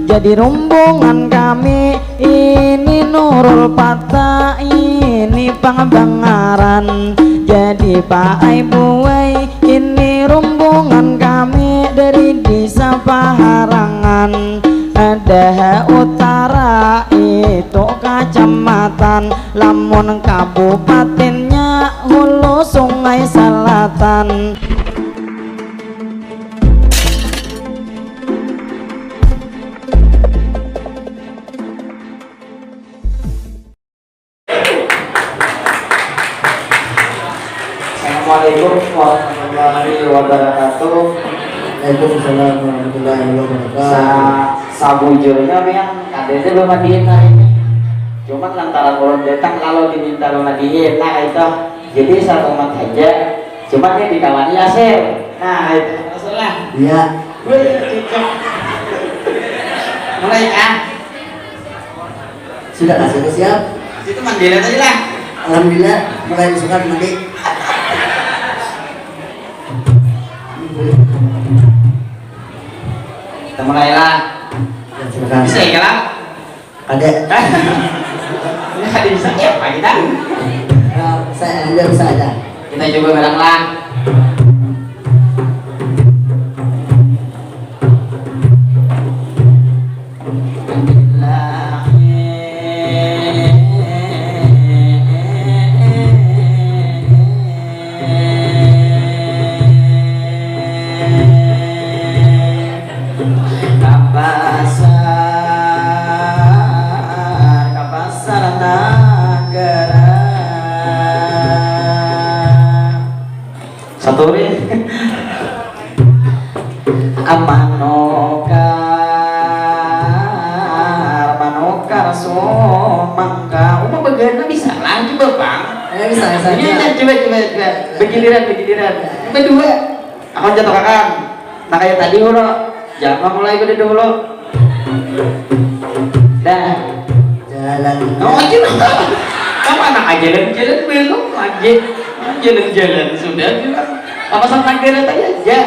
jadi rombongan kami ini Nurul Patah ini Pangabangaran. Jadi Pak Aibuai ini rombongan kami dari desa Paharangan. Ada utara itu kecamatan, lamun kabupatennya Hulu Sungai Selatan. Assalamualaikum warahmatullahi wabarakatuh. Waalaikumsalam warahmatullahi wabarakatuh. Sabujurnya yang kadang belum mandiin hari ini. Cuma lantaran ulun datang lalu diminta mandiin. Nah itu jadi satu umat aja. Cuma dia dikawani Yasir. Nah itu masalah. Iya. Mulai kan? Sudah kasih siap. Itu mandiin aja lah. Alhamdulillah mulai besok mandi. Kita mulai lah. Bisa ya lah? Ada. Ini ada bisa ya Pak kita? Saya juga bisa aja. Kita coba bareng lah. Saturi manokar sumangka umah bagiannya bisa lah coba bang Bisa ini coba begiliran berdua aku jatuh kakak nah kayak tadi dulu jangan mulai gede dulu dah jalan. oh aja kamu anak aja jalan belum lagi jalan sudah bilang apa sama negara tadi aja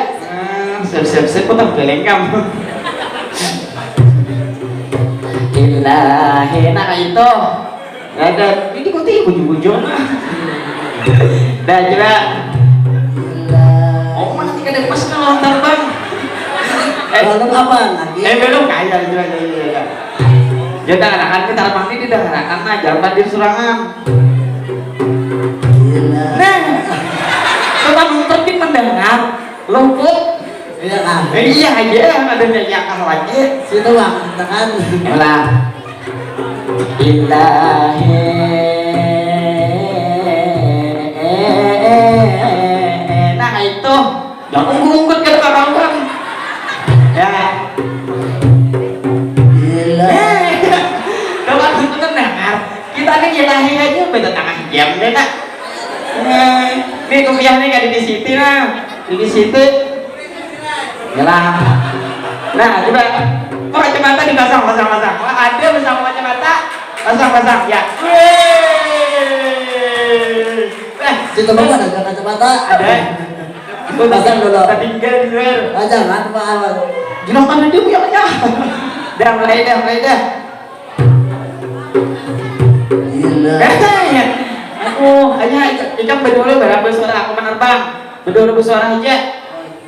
siap potong beleng kamu ilahi nah itu nggak ada ini kok tiap ujung-ujung dah juga oh mana tiga ada pas kalau terbang Belum apa lagi? belum kaya juga jadi anak-anak kita terbang ini dah anak-anak jangan di surangan nah tetap terbit mendengar luput Iya kan? iya aja ada nyanyikan lagi Situ bang, tekan. lah ilahi nah itu jangan ngungkut ke orang-orang ya Gila. kalau itu mendengar kita kan ilahi aja beda tangan jam deh nak ini kopiahnya gak di situ nah di situ yalah nah coba kacamata dipasang pasang ada bersama kacamata pasang ya Situ bang ada kacamata. ada Pasang dulu. tinggal di luar Jangan Pak Ahmad. jelakan dia punya dah mulai dah Gila. ya aku hanya ikan berdua berapa suara aku menerbang berdua bersuara aja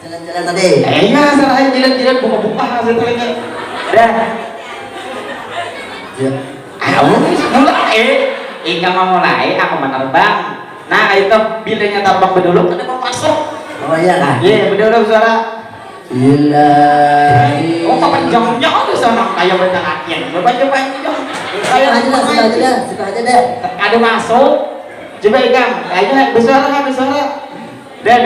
Jalan-jalan tadi. iya salah aja jalan buka setelahnya dah Ya. aku mulai ikan mau mulai aku menerbang nah itu bilanya terbang berdua ada mau masuk Oh iya kan? iya berdua bersuara Ilahi. oh panjangnya ada sana kayak benda akhir berpanjang Situ aja deh. ada masuk coba ikan kayaknya bersuara dah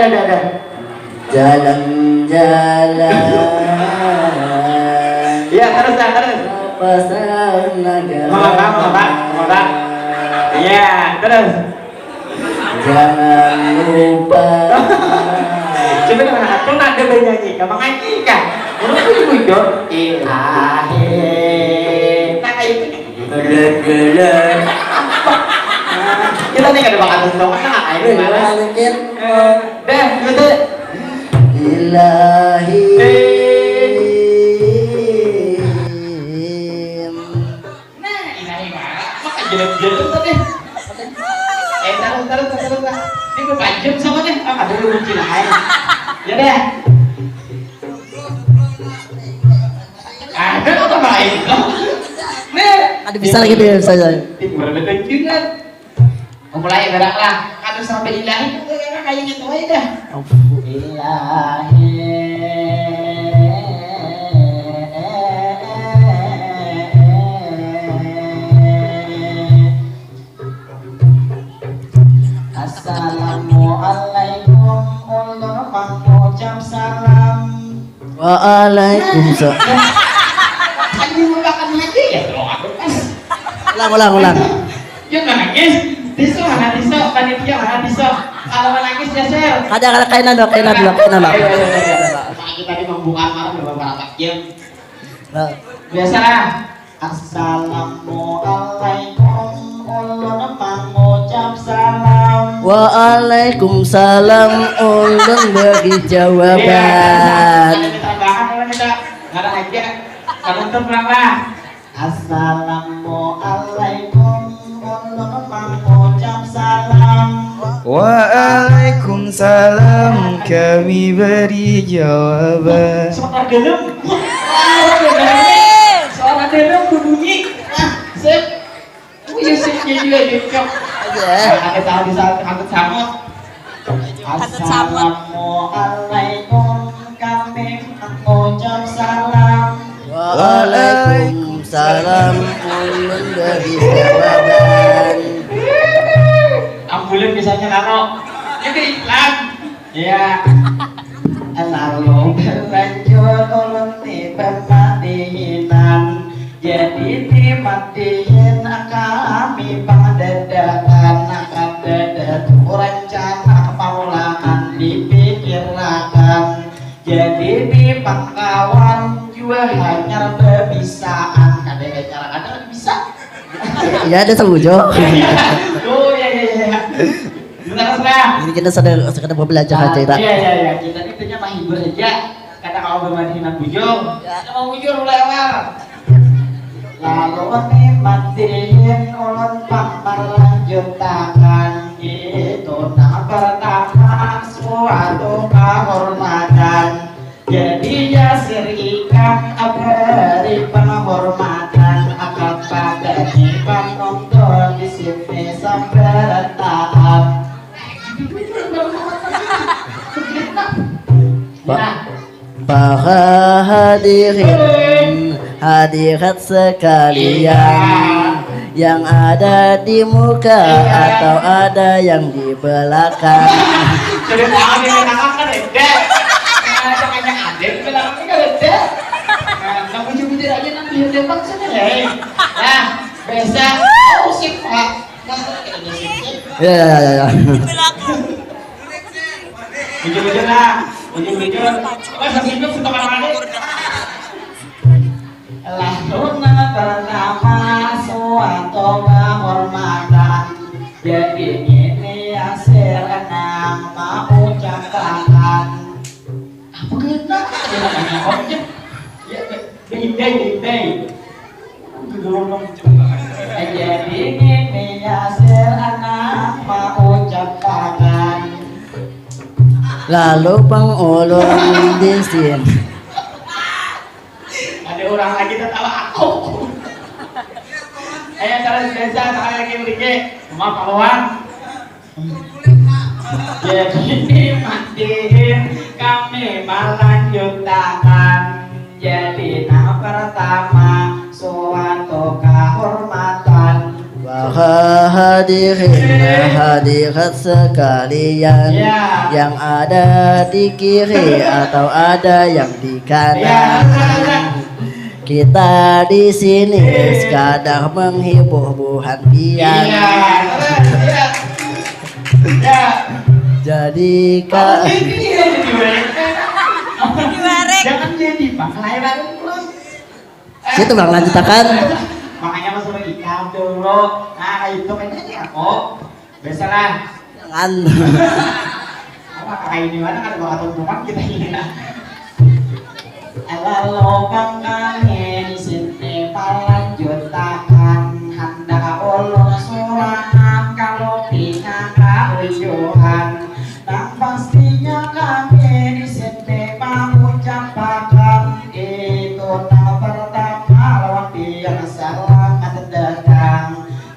Jalan-jalan. iya terus Pasang naga. Ngomong. Iya, terus. Jangan lupa. Coba dengan aku nada bernyanyi, kamu ngaji kan? Itu ilahi. Nah itu. Gelar-gelar. Kita nih kada bakal tentang nah ini mana? Mungkin. Dah, gitu. Ilahi. Jelek-jelek tadi. Taruh. Ini gue panjang sama nih. Ada lu kunci lain. Ya deh. Ada apa lain? Nih. Ada bisa lagi dia bisa. Timur betul mulai gerak lah. Kalau sampai ilahi kayak gitu aja dah. Ilahi. Assalamualaikum ulun mengucap salam. Waalaikumsalam. Kan dimulakan aja ya Ulang. Ya nangis. Tisu mana tisu? Panitia mana tisu? Kalau nangis ya share. Ada kainan dong. Kita tadi membuka marah beberapa jam. Biasalah. Assalamualaikum ulun mengucap salam. Waalaikumsalam ulun beri jawaban. Ada tambahan kalau kita nggak ada aja. Kalau untuk berapa? Assalamualaikum ulun mengucap salam. Waalaikumsalam, kami beri jawaban. Suara dalam. Suara dalam berbunyi. Sip. Wih, sip jadi lagi kok. Ada tahu di saat angkut samut. Assalamualaikum, kami mengucap salam. Waalaikumsalam ulun beri jawaban. Ambulan biasanya naro. Ini iklan. Ya. Lalu berlanjut ulun tiba matihinan. Jadi dimatihin kami pangdadakan akan dadat rencana maulaan dipikirkan. Jadi di pangkawan juga hanya berbisaan. Kadang-kadang bisa. Ya ada sebujo. Oh ya. Bentar. Ini kita sedang belajar aja kita. Iya. Kita ini punya menghibur aja. Kata kalau bermadinan bujung, kita mau bujur lewat. Lalu nikmatin ulun pamer lanjutakan itu nah pertama suatu kehormatan. Jadi Yasir ikan beri penghormatan akan pada jipan untuk di sini sampai taat. Para hadirin hadirat sekalian yang ada di muka atau ada yang di belakang. Jadi tangan di belakang kan ada. Tangannya ada di belakang kan ada. Nah, bujur-bujur aja nanti di depan sana ya. Nah, biasa. Oh sip pak. Ya. Bujur-bujur lah. Bujur-bujur. Masa hidup suka mana-mana. Lalu pertama suatu kehormatan. Jadi ini hasil enam mau ucapkan. Apa kena? Dia namanya objek. Ya, bindai. Jadi ini hasil enam mau ucapkan. Lalu Bang Ulun di sini. Ada orang lagi tertawa aku. Ayo cara biasa saya lagi beri maaf kawan. Jadi matiin kami melanjutkan. Jadi nah pertama suatu kehormatan. Para hadirin hadirat sekalian yang ada di kiri atau ada yang di kanan. Kita di sini sekadar menghibur buhan pian. Jadi jangan jadi bang lain situ Bang lanjutakan. Makanya masuk ikan dulu. Nah itu mainnya aku biasalah. Jangan. Kayak di mana kan kalau tumpukan kita ini. Lalu kami di sini melanjutkan hendak ulun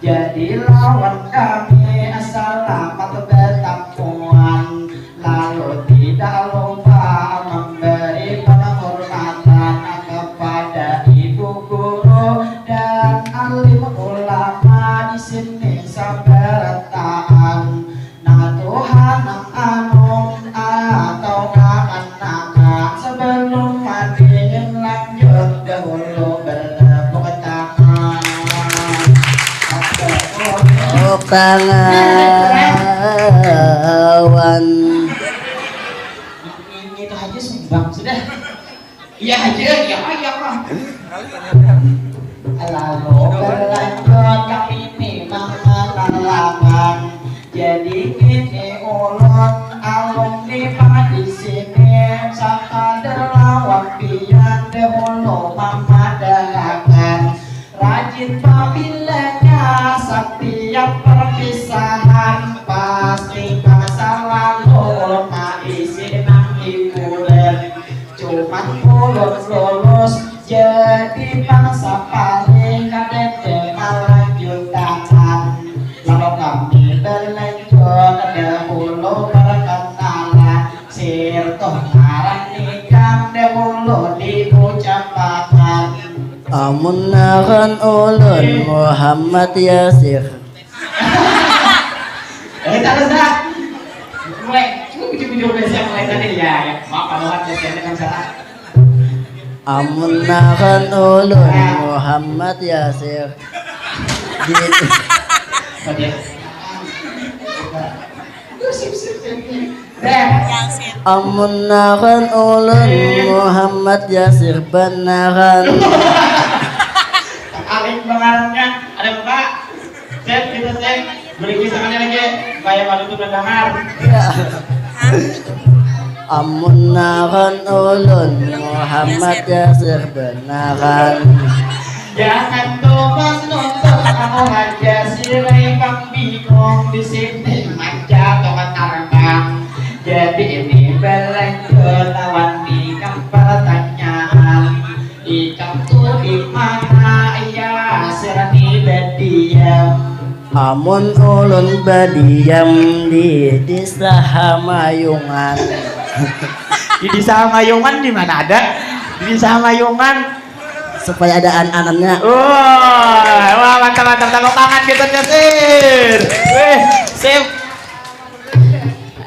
jadi lawan kami selamat bertampuan, lalu tidak lupa memberi penghormatan kepada ibu guru dan alim ulama di sini sabartaan. Nah Tuhan anum atau anak-anak sebelum matiin lanjut dahulu bertepuk tangan. Tepuk tangan. Ini itu aja sumbang sudah. Iya aja, ya Pak. Lalu berlanjut kami memang menerangkan, jadi ini ulun alumni pak di sini saka delawan pian dahulu memadakan, rajin pabilanya setiap perpisahan pasti masa lalu isi nang hiburan, cuman ulun lulus jadi bangsa paling kadang lanjutan. Lalu kami berlanjut dahulu perkenalan, sirtuh ngaran nikah dahulu diucapkan. Amun nahan ulun Muhammad Yasir. Terus dah. Mulai, cukup mulai tadi ya. Maaf kalau ada yang salah. Amun nahan ulun Muhammad Yasir. Gitu. Amun nahan ulun Muhammad Yasir benaran. Aling bengarnya ada buka. Set kita set beri kisahannya lagi supaya malu tuh mendengar. Amun nahan ulun Muhammad Yasir benaran. Jangan tugas nonton kamu aja sirai kang bingung di sini manja tokat terbang. Jadi ini berlanjut lawan ikam pertanyaan. Ikam tuh di mana ya serani berdiam. Amun ulun badiam di desa Hamayungan. Di desa Mayungan di mana ada? Di desa Mayungan. Supaya ada an-anannya. Wah, mantap tepuk tangan kita Yasir. Sip.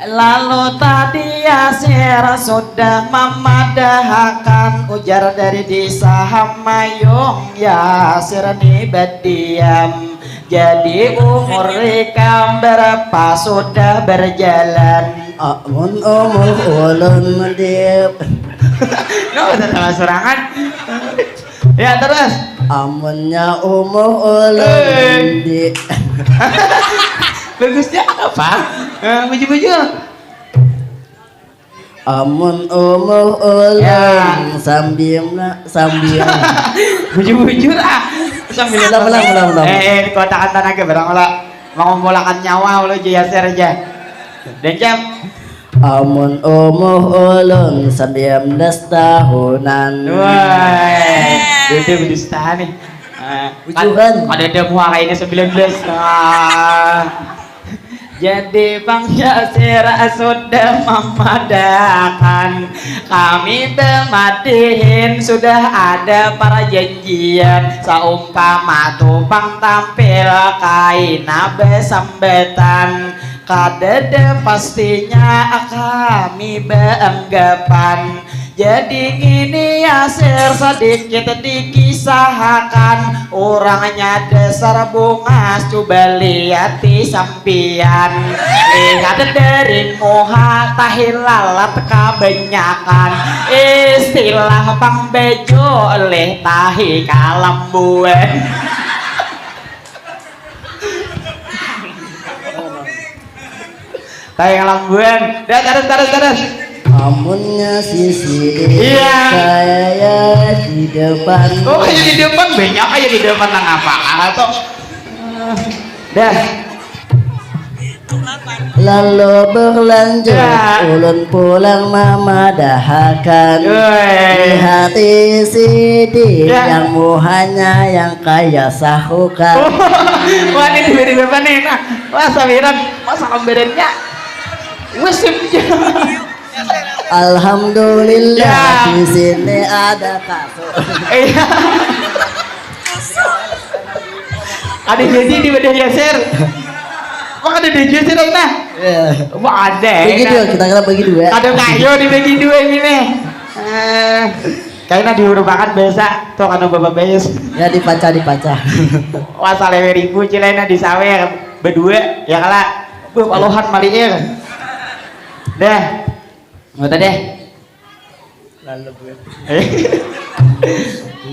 Lalu tadi Yasir sudah memadahkan, ujar dari desa Hamayung Yasir ini berdiam. Jadi umur ikam berapa sudah berjalan? Amun umur ulun mendip. No, tetap surangan. Ya terus. Amunnya umur ulun di. Bagusnya apa? Baju-baju. Amun umur ulun Ya. sambil Baju-baju lah. Sambil Ulang. kotakan tenaga barang lo mengumpulkan nyawa lo Yasir aja. Dan jam. Amun umur ulun 19 tahunan. Wah, itu berdusta nih. Ujuran. Ada muara ini 19. Jadi Bang Yasir sudah memadahkan, kami temadihin sudah ada para janjian, saumpama tupang tampil kaina besambetan, kadede pastinya kami beranggapan. Jadi ini Yasir sedikit dikisahkan, orangnya dasar bungas, coba lihat di sampian. Lihat dari muha tahilalat kebanyakan, istilah pang bejo oleh tahi kalambuan. Tahi kalambuan. Dah terus. Amunnya sisi Iya. kayak di depan. Oh, kayak di depan banyak aja di depan nang apa? Atau dah. Lalu berlanjut Ya. ulun pulang memadahkan, lihat isi di Ya. yang muhanya yang kaya sahukan. Wah ini tiba-tiba nih, nah, wah sabiran, masa kamberennya, musimnya. Alhamdulillah Ya. di sini ada kasus. Iya. Ada jadi di badan geser. Kok ada di geser nah? Ya. Wah ada. Bagi dua, kita kena bagi dua. Ada kayu dibagi dua ini nih. Kayaknya diurubakan biasa tuh kan bapak bayus. Ya dipaca. Wah salewe ribu cilena disawer berdua ya kalah. Palohan maliir. Dah. Ngota deh.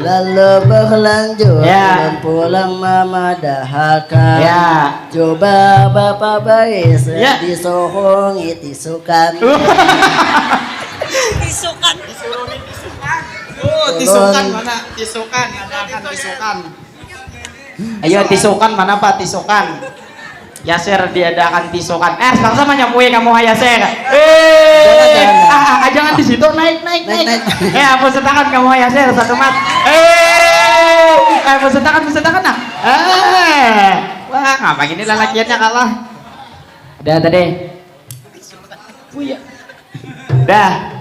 Lalu berlanjut Ya. pulang mama dahakan. Ya. Coba bapak baik Ya. disohongi tisukan. Oh, tisukan mana? Tisukan, adakan tisukan. Ayo tisukan mana Pak tisukan? Yaser diadakan tisukan. Bangsa mah nyamui kamu Yaser. Jangan di situ naik. Naik. Pusetakan kamu Yaser satu mat. Pusetakan nah. Wah, ngapain ini lalakiannya kalah. Udah tadi. Puya. Dah.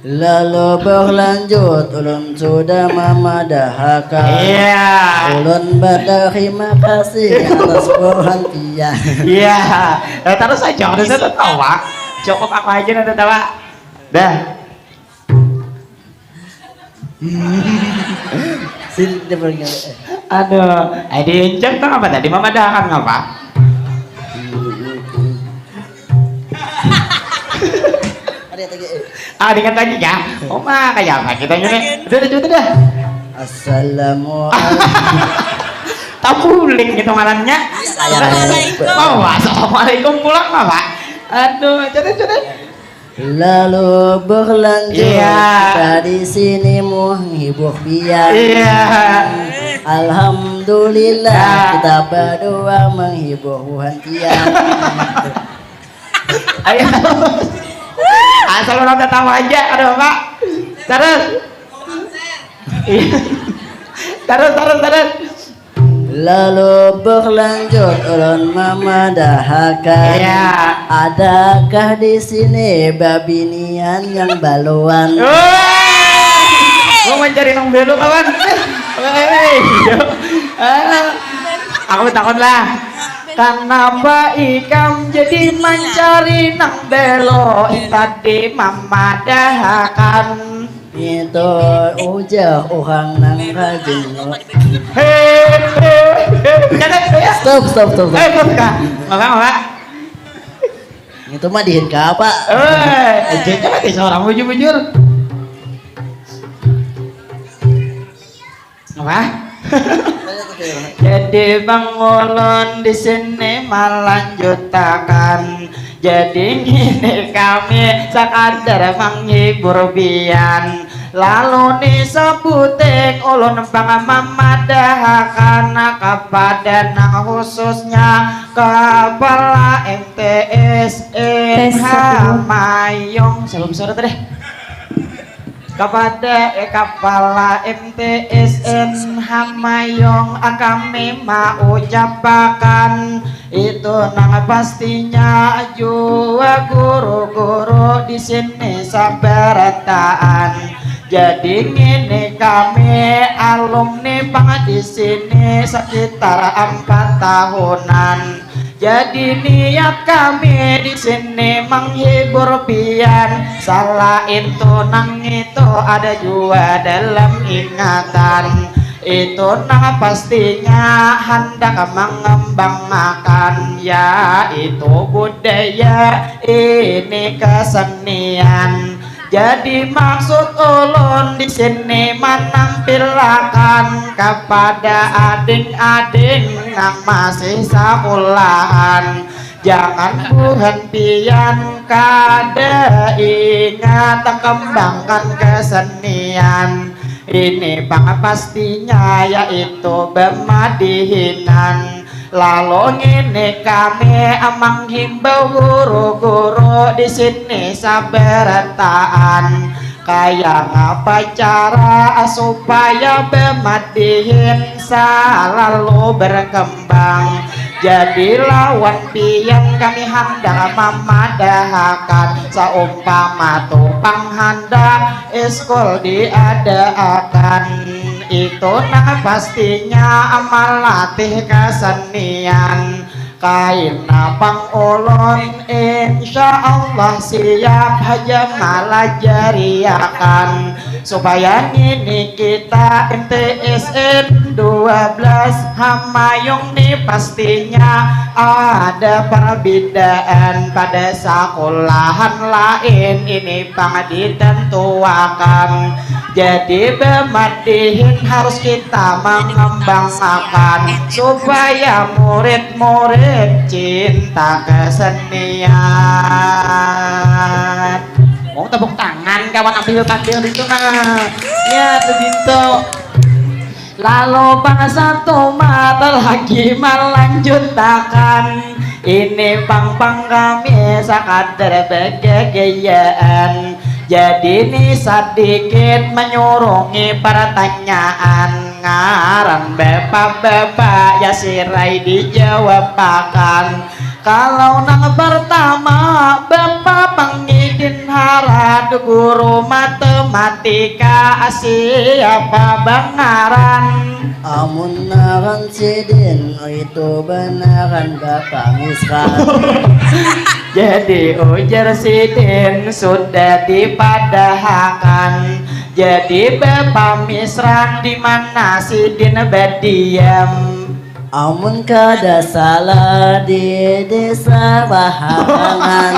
Lalu berlanjut ulun sudah mama dahakan. Iya. Ulun berterima kasih atas perhatian. Iya. Terus aja udah saya tawa. Cukup aku aja nanti tawa. Dah. Sini dia pergi. Aduh, diinjak tuh apa tadi? Mama dahakan ngapa? Ada tadi. Dengan lagi ya. Oh mah kayak apa kita ini? Udah dah. Assalamualaikum. Tabuling gitu malamnya. Oh, assalamualaikum pulang apa? Aduh, coba. Lalu berlanjut Iya. kita di sini menghibur pian. Iya. Alhamdulillah Ya. kita berdua menghibur Wuhantian. Ayo. Asal orang tahu aja, aduh Pak. Terus. Terus. Lalu berlanjut ulun mama dahakan. Iya. Adakah di sini babinian yang baluan? Mau mencari nong belu kawan. Aku takut lah. Kenapa ikam jadi mencari nang belo tadi mama dahakan. Itu ujah orang nang rajin. Stop. Buka. Maka. Itu mah dihin ke apa? Jangan mati seorang bujur. Apa? Jadi Bangulun di sini melanjutkan. Jadi ini kami sekadar menghibur bian. Lalu disebutin ulun bang memadahakan kepada nang khususnya kepala MTSN Hamayong. Sebelum sore tadi kepada kepala MTSN Hamayong kami mau ucapkan itu nang pastinya juga guru-guru di sini sabarataan. Jadi ini kami alumni bang di sini sekitar 4 tahunan. Jadi niat kami di sini menghibur pian. Salah itu nang itu ada juga dalam ingatan. Itu nang pastinya hendak mengembangkan yaitu budaya ini kesenian. Jadi maksud ulun di sini menampilkan kepada adik-adik yang masih sekolahan. Jangan berhentian kada ingat kembangkan kesenian. Ini bang pastinya yaitu bermadihinan. Lalu ini kami menghimbau guru-guru di sini sabarataan kayak apa cara supaya bemadihin selalu berkembang. Jadi lawan pian kami hendak memadahakan, seumpama tupang hendak iskul diadakan. Itu nah pastinya amal latih kesenian. Kain pang ulun insya Allah siap aja malajariakan, supaya ini kita MTSN 12 Hamayung nih pastinya ada perbedaan pada sekolahan lain ini pang ditentuakan. Jadi bemadihin harus kita mengembangkan, supaya murid-murid cinta kesenian. Mau tepuk tangan kawan, ambil itu nah ya begitu. Lalu bahasa tomat lagi melanjutkan, ini pang kami sekadar begegayaan. Jadi ini sedikit menyurungi pertanyaan, ngaran bapak-bapak ya sirai dijawabkan. Kalau nang pertama bapak pengidin harad guru matematika siapa bangaran? Amun naran sidin itu benaran bapak misran. Jadi ujar sidin sudah dipadahakan. Jadi bapak misran di mana sidin berdiam? Amun kada salah di desa Baharangan.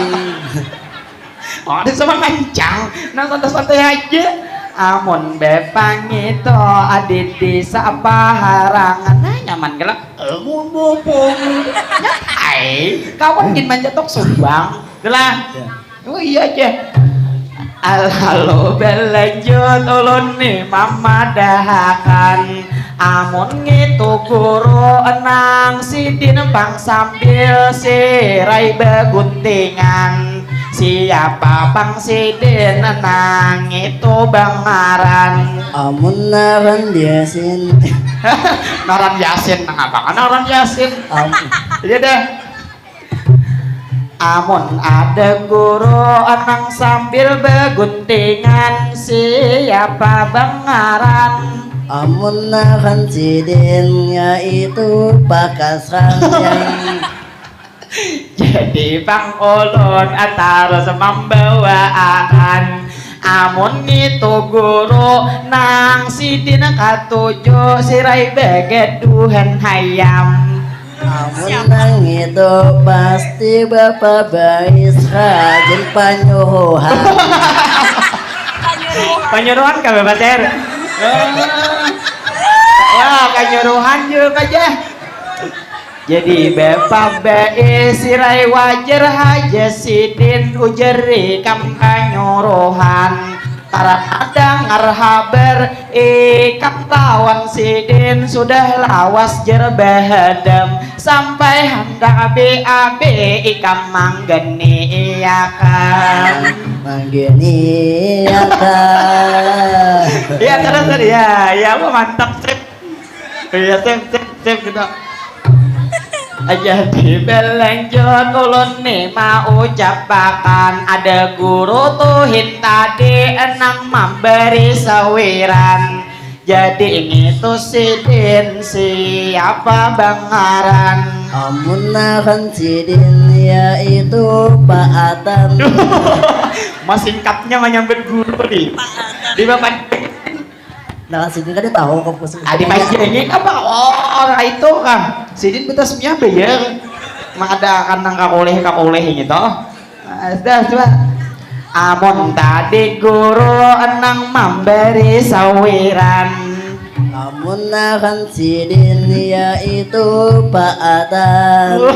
Oh, ada sama ngancang, nah santai-santai aja. Amun bepang itu adit di Baharangan, nah nyaman gelap. Amun bopong, nyatai, kawan gin manjatok sumbang, gelap. Oh iya aja. Halo belanjut ulun nih mama dahakan. Amun gitu guru enang sidin pang sambil sirai beguntingan. Siapa bang sidin enang itu bangaran? Amun naran Yasin. Naran Yasin nang apa? Naran Yasin. Iya deh. Amun ada guru enang sambil beguntingan, siapa bangaran? Amun naran sidin yaitu Pakasran yang jadi bang ulun harus membawaan. Amun itu guru nang sidin katujuh sirai begeduhan hayam. amun nang itu pasti bapak bais rajin panyuhan. Penyuruhan kabebater. Wah, kanyuruhan juga aja. Jadi bapak bae sirai wajar haja sidin ujeri kam kanyuruhan. Karena ngarhaber ikam tawan sidin sudah lawas jerbahadam, sampai hendak BAB ikam manggeni iyakan. Manggeni akan. Iya terus ya mantap sip. Iya sip gitu. Aja di belanjut ulun nih mau ucapakan, ada guru tuhin tadi enang memberi sawiran. Jadi ini tuh sidin siapa bangaran? Amun nakan sidin yaitu Pak Atan. Mas singkatnya menyambut guru nih. Di bapak Nah sidin kan dia tahu kampus. Adi ini apa? Oh itu kan sidin betasnya bayar. Mengadakan nang kakoleh gitu. Sudah coba. Amun tadi guru enang memberi sawiran. Amun nakan sidin yaitu Pak Atan.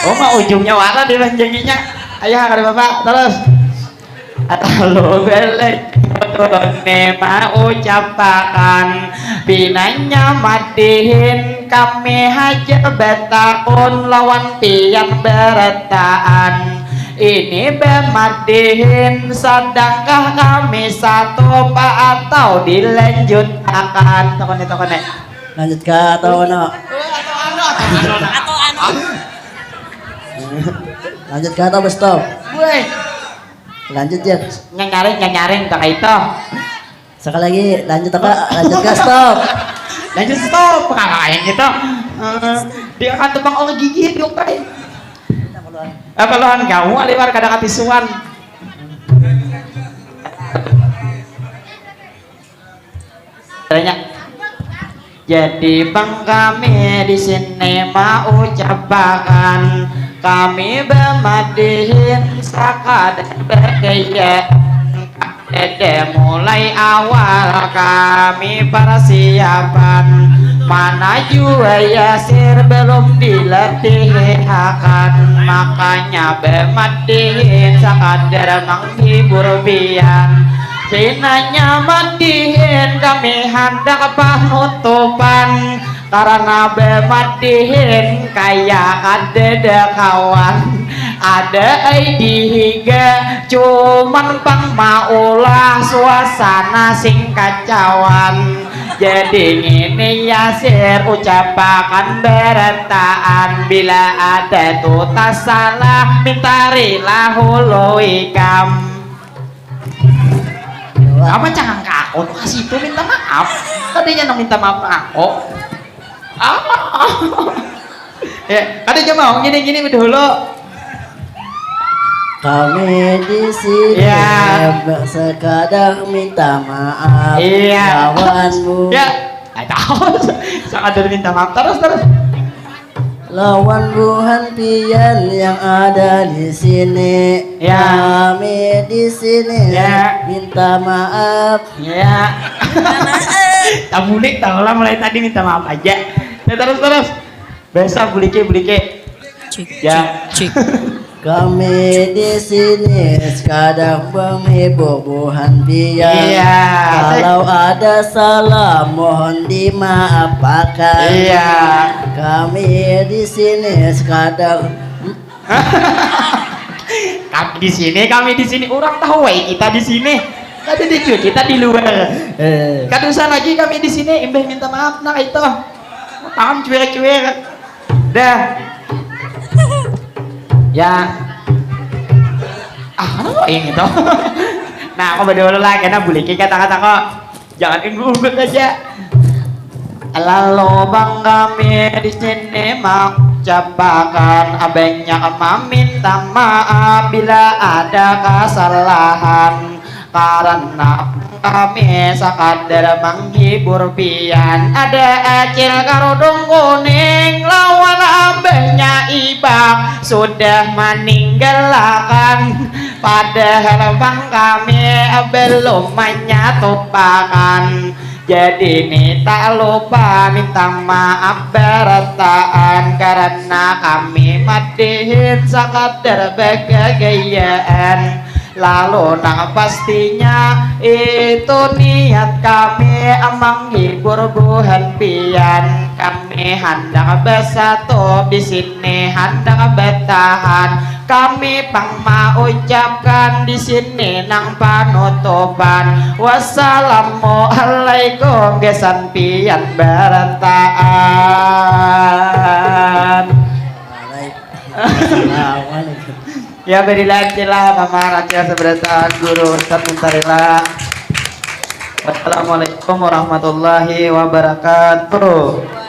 Oh mah ujungnya warna dilanjanginya. Ayo kada bapak terus. Atau belek nema ucapakan binanya matihin kami haja betakun lawan pian beretaan. Ini bemadihin sedangkah kami satu pak atau dilanjutkan tokone Lanjut ke atau ano? Lanjut ke atau stop? Woi Lanjut ya. nyaring tak itu Sekali lagi lanjut ke stop. lanjut stop kalahin gitu dia akan tebang oleh gigi dong kai peluhan kamu aliwar kadang katisuan tanya jadi bang kami di sini mau ucapkan kami bermadihin sakadar bergaya Dede mulai awal kami persiapan mana juga Yasir belum diletihkan makanya bermadihin sakadar menghibur bian Sinanya madihin kami hendak penutupan karena bermadihin kayak ada kawan ada higa cuman pang maulah suasana sing kacauan jadi ini Yasir ucapakan berentaan bila ada tuh tak salah mintarilah huluikam apa jangan ke aku tuh kasih itu minta maaf tadinya nang minta maaf ke aku ya tadinya mau gini dulu Kami di sini Ya. sekadar minta maaf Iya. lawanmu. Ya, tahu. Sekadar minta maaf terus. Lawanmu hentian yang ada di sini. Ya. Kami di sini Ya. minta maaf. Ya. Tak bulik, tahu lah mulai tadi minta maaf aja. Ya, terus. Besok bulike. Ya. Kami di sini sekadar menghibur buhan pian. Iya. Kalau ada salah mohon dimaafkan. Iya. Kami di sini sekadar Kami di sini orang tahu kita di sini. Tadi kita di luar. Kadusan lagi kami di sini imbah minta maaf nak itu. Tangan cuek. Dah. Ya. Ano ini tuh? Nah, aku berdua lah karena buliki kata-kata kok. Jangan inggut aja. Lalu bang kami di sini mengucapkan abengnya meminta maaf bila ada kesalahan karena kami sekadar menghibur pian ada acil karudung kuning lawan abahnya ibang sudah meninggalkan padahal bang kami belum menyatukan jadi nih tak lupa minta maaf berataan karena kami madihin sekadar begagayaan lalu nah pastinya itu niat kami menghibur buhan pian kami hendak bersatu di sini hendak bertahan kami pang mau ucapkan di sini nang panutupan wassalamualaikum gesan pian berataan ya berilah celah mama raja seberataan guru Ustaz Muntarillah. Wassalamualaikum warahmatullahi wabarakatuh.